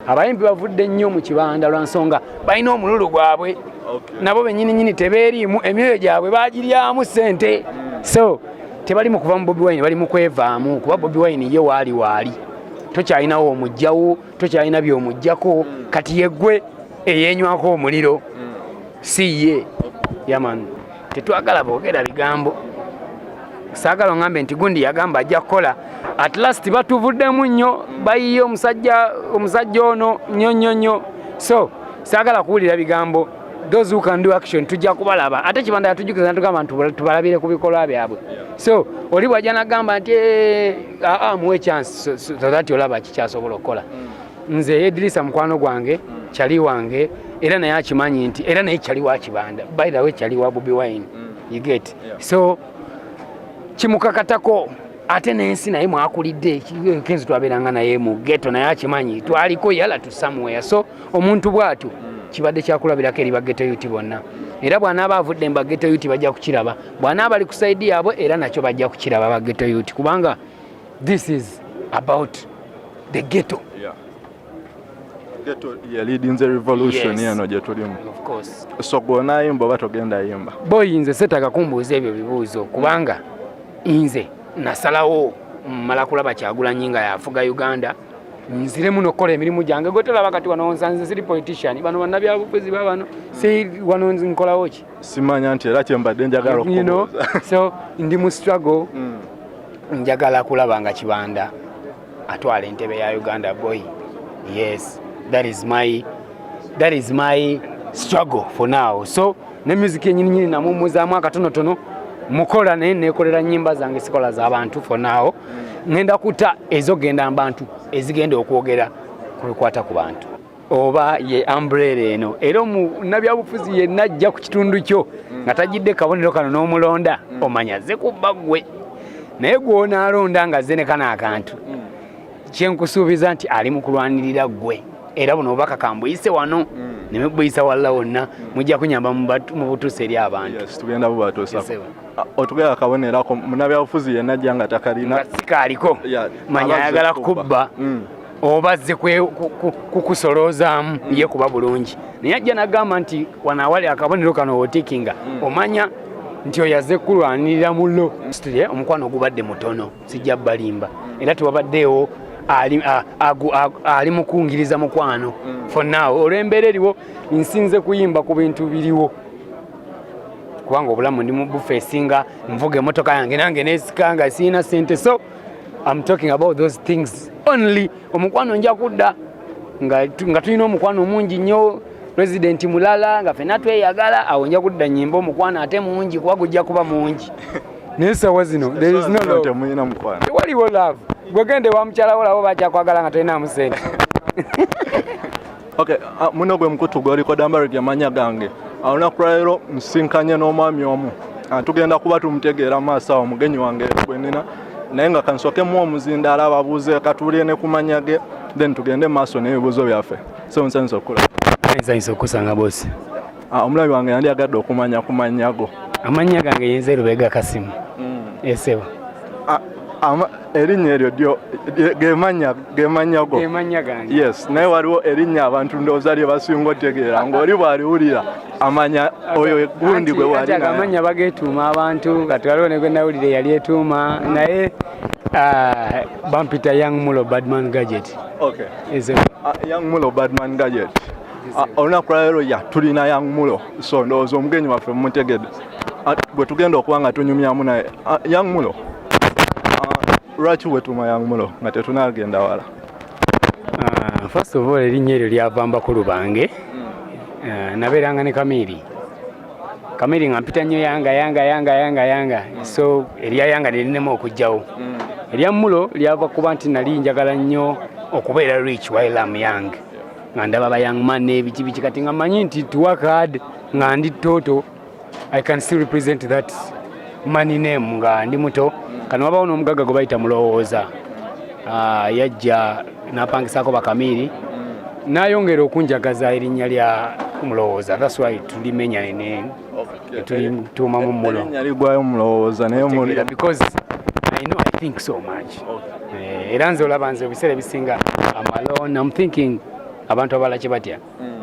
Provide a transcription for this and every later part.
abayimbi bavudde nnyo mu kibanda lwa nsonga balina omululu gwabwe nabo bennyini tebeerimu emyoyo gyabwe bagiryamu ssente so tebali mu kuva mu Bobi Wine bali mu kwevaamu kuba Bobi Wine ye waali tokyalinawo omugjawo tokyalina by'omuggyako kati yeggwe eyeenywako omuliro si ye yaman tetwagala boogera bigambo saagala ngambe nti gundi yagamba ajja kukola at last batuvuddemu nnyo bayiye omusajja ono nnyo so saagala kuwulira bigambo those who can do action tujja kubalaba ate kibanda yatujukiza ntugamba nti tubalabire ku bikolwa byabwe so oli bwajja nagamba nti muwe chance so that olaba kikyasobola okukola nze Idrisa mukwano gwange kyali wange era naye akimanyi nti era naye kyali wa kibanda by the way kyali wa Bobi Wine you get so kimukakatako ate n'ensi naye mwakulidde kenzi twabeeranga naye mu ghetto naye akimanyi twaliko yala tu somewhere so omuntu bwatu kibadde kyakulabirako eri baghetto youth bonna era bw'anaaba avudde mu baghetto youth bajja kukiraba bw'anaaba ali ku saidi yaabwe era nakyo bajja kukiraba baghetto youth kubanga this is about the ghetto. Ghetto ya leading the revolution yano gye tulimu. Of course. So gona yimba batogenda yimba. Boy nze setaka kumbuuza ebyo bibuuzo kubanga nze nasalawo mala kulaba Kyagulanyi nga yafuga Uganda nzire muno kola emirimu gyange gotolaba kati wano nsanze siri politician bano bannabyabufuzi babano si wano nkolawo ki simanya nti era kyembadde njagala okubuuza so ndi mu struggle njagala kulaba nga Kibanda atwala entebe ya Uganda boy yes that is my struggle for now so ne music yenyini namumuzaamu akatonotono mukola naye nekolera nnyimba zange sikola z'abantu for now ngenda kuta ezogenda abantu ezigenda okwogera kubikwata ku bantu oba ye umbrella eno era nabyabufuzi ye najja ku kitundu kyo nga tajidde kabonero kano n'omulonda omanya ze kubba gwe naye gwona alonda nga zenekana akantu kyenkusuubiza nti ali mu kulwanirira gwe era buno obaka kambuyise wano nemubuyisa walla wonna mujja kunyamba mu butuusa eri abantu yes tugenda bubatuusa otugera kabonerako munabyabufuzi yenna jjanga takalina sikaaliko manya ayagala kubba oba zze kukusolozaamu ye kuba bulungi naye ajja nagamba nti wanaawali akabonero kano otikinga omanya nti oyaze kulwanirira mulo omukwano ogubadde mutono sijja balimba era tewabaddeewo ali mukungiriza mukwano for now olw'embeera eriwo nsinze kuyimba ku bintu biriwo kubanga obulamu ndi mu bufeesinga nvuga emotoka yange nange nesikanga siina sente so I'm talking about those things only omukwano nja kudda nga tulina omukwano mungi nnyo president mulala nga fena tweyagala awo nja kudda nyimba omukwano ate mungi kuba gujja kuba mungi naye sawa zino there is no love tewaliwo love gwegende wa mukyala wolawo bajja kwagala nga tolina musente okay muno gwe mukutu gwoliko dambaro gyamanya gange olunaku lwaleero nsinkanye n'omwami omu tugenda kuba tumutegeera maaso awo mugenyi wange gwenina naye nga kansokemu omuzindaala ababuuze katuulire ne kumanya ge then tugende maaso n'ebibuuzo byaffe so nsanyusa okulaba nsanyusa okusanga bosi omulabi wange yandyagadde okumanya ku mannyago amannya gange yenze Lubega Kasimu esebo erinnya eryo ddyo gemanyago gange yes naye waliwo erinnya abantu ndowooza lye basinga otegeera ng'oli bw'aliwulira amanya oyo gundi gwe wali amanya bageetuuma abantu kati waliwo ne gwe nawulire yali etuuma naye bampita Young Mulo Badman Gadget Young Mulo Badman Gadget olunaku lwaleero tulina Young Mulo so ndowooza omugenyi waffe mumutegedde bwe tugenda okuba nga tunyumyamu naye Young Mulo lwaki wetuma Young Mulo nga tetunagenda wala first of all erinnya eryo lyava mbakulu bange nabeeranga ne Kamiri nga mpita nnyo yanga so erya yanga lirinemu okujjawo erya Mulo lyava kuba nti nali njagala nnyo okubeera rich while I'm young nga ndaba ba young man n'ebiki kati nga mmanyi nti to work hard nga ndi toto I can still represent that money name nga ndi muto kano wabawo n'omugagga gwe bayita Mulowooza yajja n'apangisako Bakamiri n'ayongera okunjagaza erinnya lya Mulowooza that's why tulimenya tulituumamu Mulo erinnya ligwayo Mulowooza naye because I think so much era nze olaba nze ebiseera ebisinga I'm alone I'm thinking abantu abala kye batya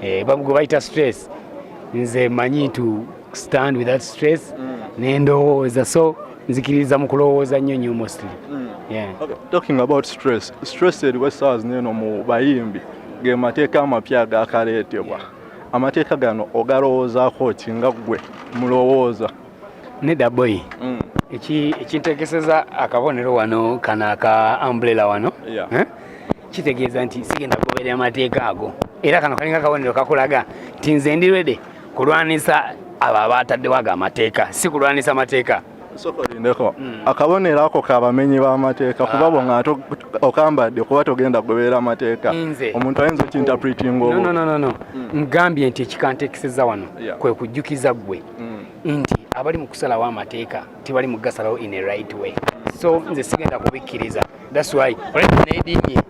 gwe bayita stress nze manyi to stand with that stress nendowooza so nzikiriza mu kulowooza nnyo mostly. Okay. Talking about stress eriwo essaawa zino mu bayimbi ge mateeka amapya agakaleetebwa amateeka gano ogalowoozaako ki nga ggwe mulowooza? Nedda boy ekintekeseza akabonero wano kana aka umbrella wano kitegeeza nti sigenda kugoberera amateeka ago era kano kalinga akabonero kakulaga nti nze ndirwede kulwanisa abo abataddewo ago amateeka si kulwanisa mateeka. Sokolindeko akabonero ako kabamenyi b'amateeka kuba bonga okambadde kuba togenda kugoberera amateeka omuntu ayinza okinterpreting obwo. No. Ngambye nti ekikantekeseza wano kwe kujjukiza ggwe nti abali mu kusalawo amateeka tibali mu gasalawo in a right way, so nze sigenda kubikkiriza. That's why neediimye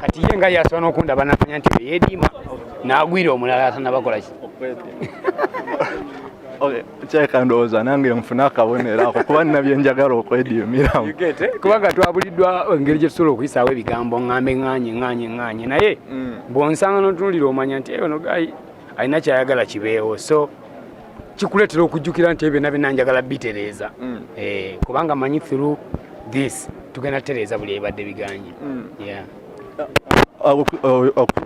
kati ye nga yasobola n'okundaba n'amanya nti yeediima n'agwira omulala atanabakola ki. Okay, kyeka ndowooza nange nfuna akabonero ako kuba nina bye njagala okwediimiramu kubanga twabuliddwa engeri gye tusobola okuyisaawo ebigambo ŋŋambe ŋŋanye naye bw'onsanga n'otunuulira omanya nti ono gayi alina kyayagala kibeewo, so kikuleetera okujjukira nti ebyo byonna njagala bitereeza kubanga manyi through this tugenda tutereeza buli ebibadde biganye.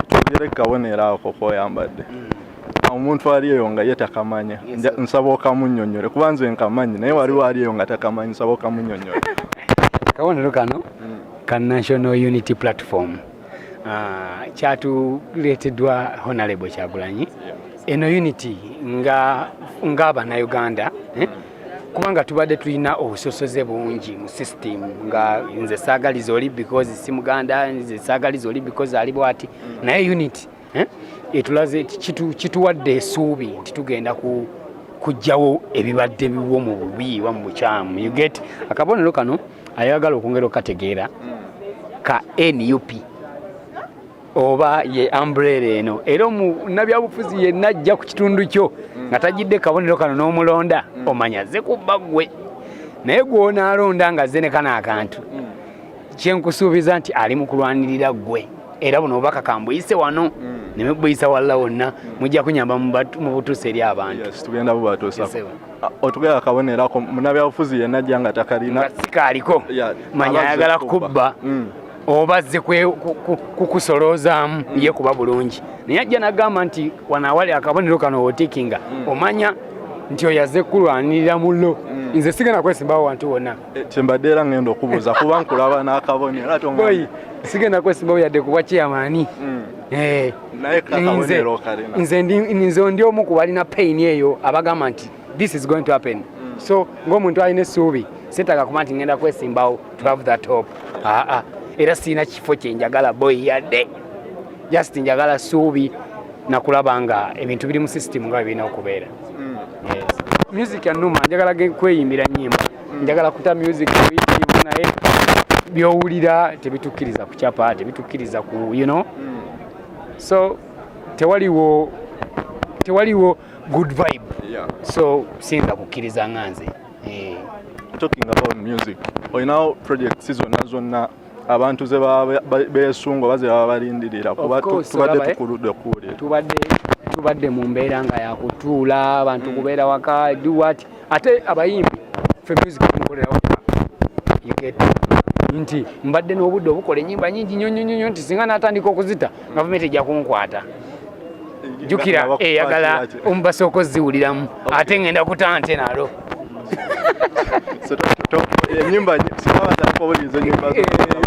Tugere kabonero ako koyambadde omuntu ali eyo nga ye takamanya nsaba okamunnyonnyole kuba nze nkamanyi naye waliwo ali eyo nga takamanyi nsaba okamunnyonnyole. Kabonero kano ka National Unity Platform kyatuleeteddwa Honorable Kyagulanyi. Eno unity nga Abannayuganda kubanga tubadde tulina obusosoze bungi mu system nga nze saagaliza oli because si Muganda, nze saagaliza oli because ali bwati, naye unity etulaze kituwadde essuubi nti tugenda kujjawo ebibadde biwo mu bubi wa mu bukyamu. You get akabonero kano ayagala okwongera okategeera ka NUP oba ye umbrella eno era omunnabyabufuzi yenna ajja ku kitundu kyo nga tajjidde kabonero kano n'omulonda omanya ze kubba ggwe naye gw'onaalonda nga ze ne kana akantu kyenkusuubiza nti ali mu kulwanirira ggwe era buno obubaka kambuyise wano ne mubuyisa walla wonna mujja kunyamba mu butuusa eri abantu. Tugenda bubatuusako otugera akabonero ako munnabyabufuzi yenna ajja nga takalina nga sikaaliko manya ayagala kubba oba zze kukusoloozaamu ye kuba bulungi naye ajja nagamba nti wanaawali akabonero kano otikinga omanya nti oyaze kulwanirira mullo nze sigenda kwesimbawo wantu wonna. Kyembadde era ngenda okubuuza kuba nkulaba n'akabonero sigenda kwesimbawo yadde kuba kyeyamaani naye kakabonero kalina nze ndi omu ku balina pain eyo abagamba nti this is going to happen, so ng'omuntu alina essuubi sitaka kuba nti ngenda kwesimbawo to have that hope. Era sina kifo kyenjagala boy yadde just njagala ssuubi nakulaba nga ebintu biri mu system nga birina okubeera. Music yanuma njagala kweyimbira nnyimba njagala kuta music creative naye byowulira tebitukkiriza kucapa tebitukkiriza ku so tewaliwo good vibe, so sinza kukkiriza nganze. Talking about music, olinawo projects zonna abantu ze beesunga baze baba balindirira kuba tubadde tukuludde kuwulira tubadde mu mbeera nga yakutuula abantu kubeera waka do what ate abayimbi fe music tumukolera waka nti mbadde n'obudde obukola ennyimba nyingi nnyo nti singa n'atandika okuzita gavumenti ejja kunkwata. Jjukira eyagala omubasooka oziwuliramu ate ngenda kutante nalo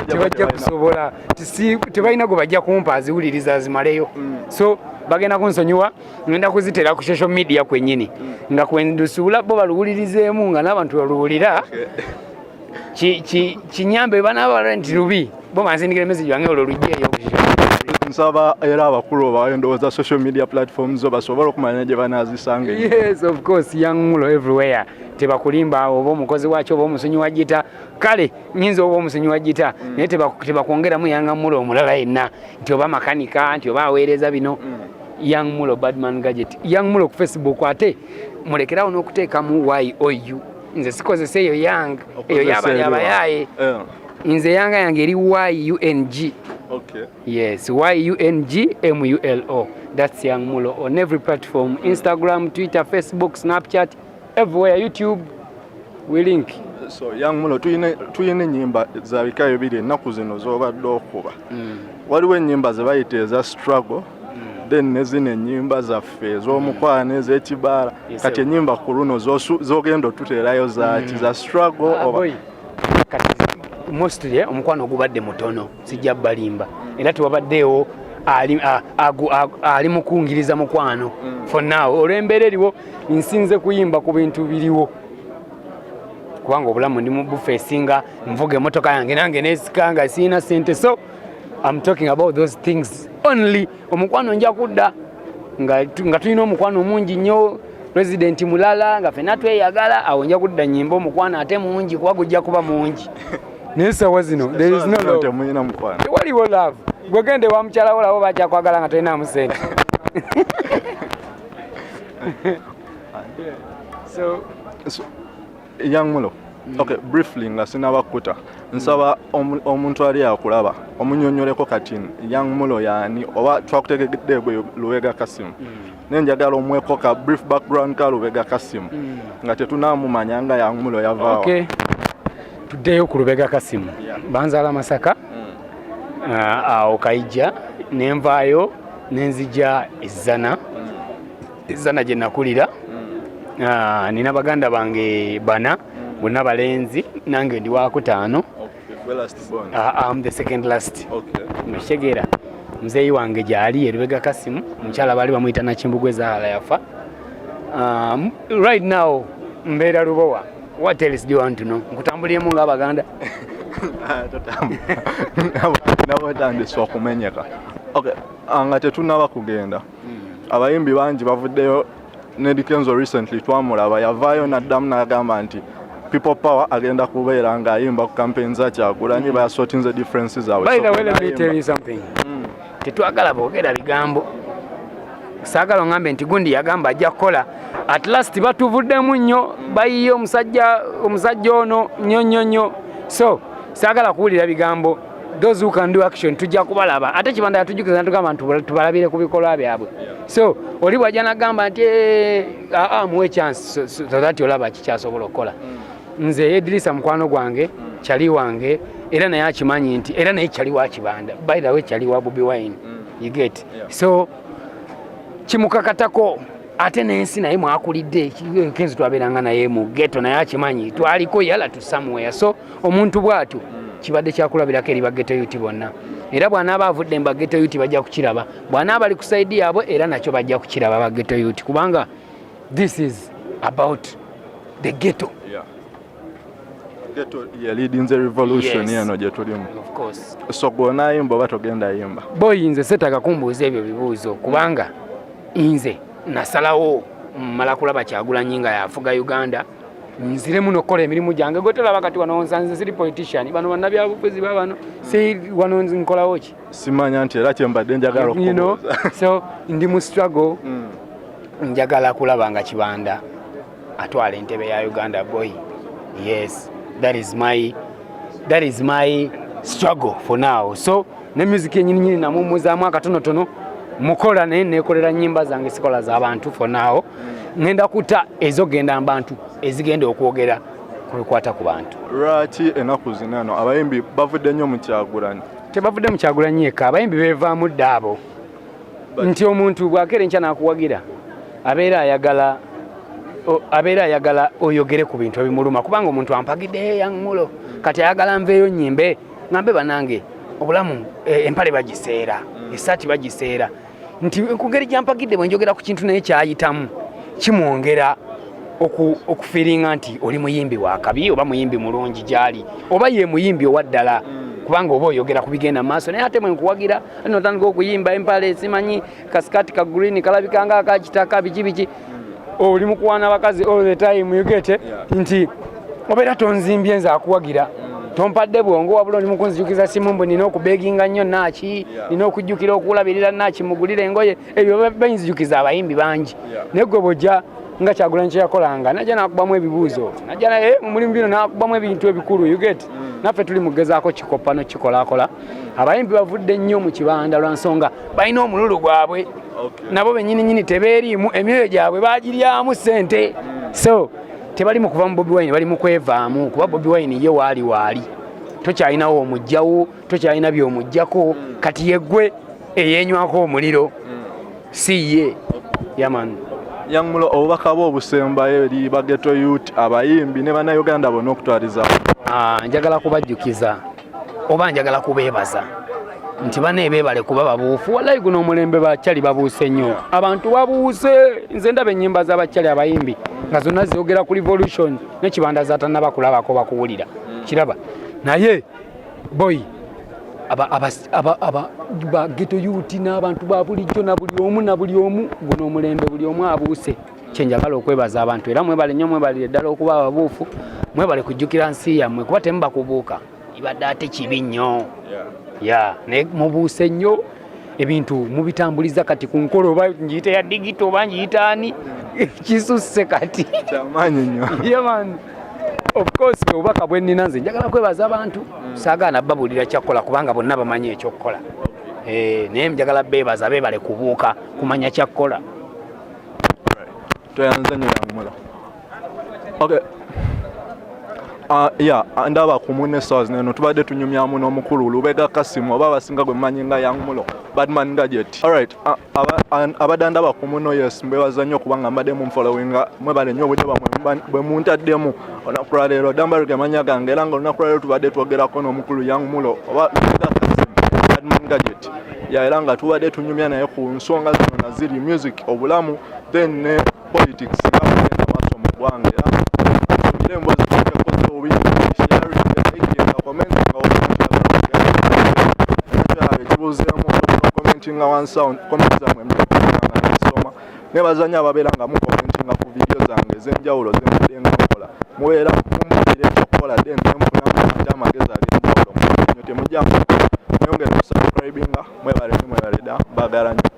tebajja kusobola tebalina gwe bajja kumpa aziwuliriza zimaleyo, so bagenda kunsonyiwa ngenda kuzitera ku social media kwennyini nga kwendusuula bo baluwulirizeemu nga n'abantu baluwulira kinyambe banaaba nti lubi bo bansindikira message wange olwo lujjeeyo ku social media. Nsaba era abakulu obawe ndowooza social media platforms basobola okumanya gye banaazisanga. Yes, of course, Young Mulo everywhere. Tebakulimba oba omukozi wakyo oba omusunyi wa gita kale nyinza oba omusunyi wa gita naye tebakwongeramu Young Mulo omulala yenna nti oba makanika nti oba aweereza bino. Young Mulo Badman Gadget. Young Mulo ku Facebook ate mulekerawo n'okuteekamu YOU. Nze sikozesa eyo Young eyo y'abalyabayaye. Nze Yanga yange eri YUNG. Okay. Yes, YUNGMULO. That's Young Mulo on every platform. Instagram, Twitter, Facebook, Snapchat, everywhere, YouTube. We link. So Young Mulo tuyine nyimba za bika bibiri ennaku zino z'obadde okuba. Waliwo ennyimba ze bayita eza struggle. Then nezino ennyimba zaffe ez'omukwano ez'ekibaala. Kati ennyimba ku luno z'ogenda otuteerayo zaaki za struggle oba mostly omukwano ogubadde mutono sijja balimba era tewabaddeewo ali mukungiriza mukwano for now olw'embeera eriwo nsinze kuyimba ku bintu biriwo kubanga obulamu ndi mu bufeesinga nvuga emmotoka yange nange neesika nga siina ssente so I'm talking about those things only. Omukwano nja kudda nga tulina omukwano mungi nnyo president mulala nga ffenna tweyagala awo nja kudda nnyimba omukwano ate mungi kuba gujja kuba mungi naye sawa zino there is no love. Waliwo love gwegende wa mukyala wo labo bakyakwagala nga tolinamu ssente so Young Mulo, okay, briefly nga sinabakkuta nsaba omuntu ali akulaba omunyonyoleko kati Young Mulo yaani oba twakutegedde gwe Lubega Kasim nenjagala omweko ka brief background ka Lubega Kasim nga tetunamumanya nga Young Mulo yavaawo. Okay, tuddeyo ku Lubega Kasim banzaala Masaka awo Kayija nenvaayo nenzija Ezzana gye nakulira. Nina baganda bange bana bonna balenzi nange ndi wakutaano. I'm the second last. Meshegera mzeeyi wange gyali Lubega Kasimu mukyala bali bamuyita Nakimbugwe Zahara yafa. Right now mbeera Lubowa. What else do you want to know? Nkutambuliyemu ng'Abaganda. Nabotandiswa okumenyeka. Okay, nga tetunaba kugenda abayimbi bangi bavuddeyo. Neddy Kenzo recently twamulaba yavaayo n'addamu n'agamba nti people power agenda kubeera ng'ayimba ku campaign za Kyagulanyi sorting the differences awe. By the way, let me tell you something. Tetwagala boogera bigambo. Saagala ngambe nti gundi yagamba ajja kukola. At last batuvuddemu nnyo bayiye omusajja ono nnyo. So saagala kuwulira bigambo. Those who can do action tujja kubalaba. Ate Kibanda yatujukiza ntugamba tubalabire ku bikolwa byabwe. So oli bwajja nagamba nti muwe chance so that olaba kikyasobola okukola. Nze Idrisa mukwano gwange kyali wange era naye akimanyi nti era naye kyali wa Kibanda. By the way kyali wa Bobi Wine. You get. So kimukakatako ate n'ensi naye mwakulidde Kenzo twabeeranga naye mu ghetto naye akimanyi twaliko yala to somewhere. So omuntu bwatu kibadde kyakulabirako eri baghetto youth bonna era bw'anaaba avudde mu baghetto youth bajja kukiraba bw'anaaba ali ku side yaabwe era nakyo bajja kukiraba baghetto youth kubanga this is about the ghetto. Ghetto leading the revolution eno gye tulimu. Of course. So gwona yimba oba togenda yimba? Boy nze setaka kumbuuza ebyo bibuuzo kubanga nze nasalawo mmala kulaba Kyagulanyi nga yafuga Uganda nzire muno okukola emirimu gyange gotolaba kati wano nsanze siri politician bano bannabyabufuzi babano si wano nkolawo ki simanya nti era kyembadde njagala okubuuza. So ndi mu struggle njagala kulaba nga Kibanda atwala entebe ya Uganda boy. Yes, that is my struggle for now. So ne music yenyini namumuzaamu akatonotono mukola naye nekolera nnyimba zange sikola z'abantu for now. Ngenda kuta ezogenda abantu ezigenda okwogera ku bikwata ku bantu. Lwaki ennaku zinano abayimbi bavudde nnyo mu Kyagulanyi? Tebavudde mu Kyagulanyi eka abayimbi beevaamu ddaabo nti omuntu bw'akeera enkya n'akuwagira abeera ayagala oyogere ku bintu ebimuluma kubanga omuntu ampagidde Young Mulo kati ayagala nveeyo nnyimbe ngambe banange obulamu empale bagiseera esaati bagiseera nti ku ngeri gyampagidde bwe njogera ku kintu naye kyayitamu kimwongera okufiringa nti oli muyimbi wa kabi oba muyimbi mulungi gyali oba ye muyimbi owaddala kubanga oba oyogera ku bigenda maaso naye ate mwe nkuwagira notandika okuyimba empale simanyi kasikati ka green kalabikanga akakitaka biki oli mukuwana bakazi all the time you get nti obeera tonzimbye nze akuwagira tompadde bwongo wabula oli mukunzijukiza simu mbu nina okubeginga nnyo Naaki nina okujjukira okulabirira Naaki mugulire engoye ebyo bayinzijukiza abayimbi bangi naye gwe bw'ojja nga Kyagulanyi kye yakolanga najja nakubamu ebibuuzo najja naye mu mulimu bino nakubamu ebintu ebikulu you get naffe tuli mugezaako kikopa no kikolakola abayimbi bavudde nnyo mu kibanda lwa nsonga balina omululu gwabwe nabo bennyininyini tebeerimu emyoyo gyabwe bagiryamu ssente so tebali mu kuva mu Bobi Wine bali mu kwevaamu kuba Bobi Wine ye waali tokyalinawo omugjawo tokyalina by'omuggyako kati yeggwe eyeenywako omuliro si ye yaman Young Mulo obubaka bwo obusembayo eri bageto youth abayimbi ne bannayuganda bonna okutwaliza njagala kubajjukiza oba njagala kubeebaza nti bane beebale kuba babuufu wallahi guno omulembe bakyali babuuse nnyo abantu babuuse nze ndaba ennyimba z'abakyali abayimbi nga zonna zogera ku revolution nekibanda zatannaba kulabako bakuwulira kiraba naye boy aba geto youth n'abantu ba bulijjo na buli omu guno omulembe buli omu abuuse kyenjagala okwebaza abantu era mwebale nnyo mwebalire ddala okuba ababuufu mwebale kujjukira nsi yammwe kuba temuba kubuuka ibadde ate kibi nnyo ne mubuuse nnyo ebintu mubitambuliza kati ku nkolo oba njiyita ya digito oba njiyita ani kisusse kati kyamaanyi nnyo yaman of course obubaka bwe nnina nze njagala kwebaza abantu saagaana babuulira kyakkola kubanga bonna bamanyi ekyokkola naye njagala beebaza beebale kubuuka kumanya kyakkola toyanze nnyo Young Mulo okay ndaba ku Mune Stars neno tubadde tunyumyamu n'omukulu Lubega Kasimu oba abasinga gwe mmanyi nga Young Mulo Badman Gadget alright abadde ndaba ku Muno yes mbebaza nnyo kubanga mbadde mumfollowinga mwebale nnyo obudde bwe muntaddemu olunaku lwa leero Dambarige amanya gange era nga olunaku lwa leero tubadde twogerako n'omukulu Young Mulo oba Lubega Kasimu Badman Gadget era nga tubadde tunyumya naye ku nsonga zino naziri music obulamu then ne politics nga bagenda maaso mu ggwanga era embozi commentinga one sound comment zamwe msoma nebazanya ababeera nga mu commentinga ku video zange ez'enjawulo zembadde nga nkola mubeera mumbulire ekyokukola then nemfunamu amagezi ag'enjawulo temujja mwongere kusubscribinga mwebale dda baagala nnyo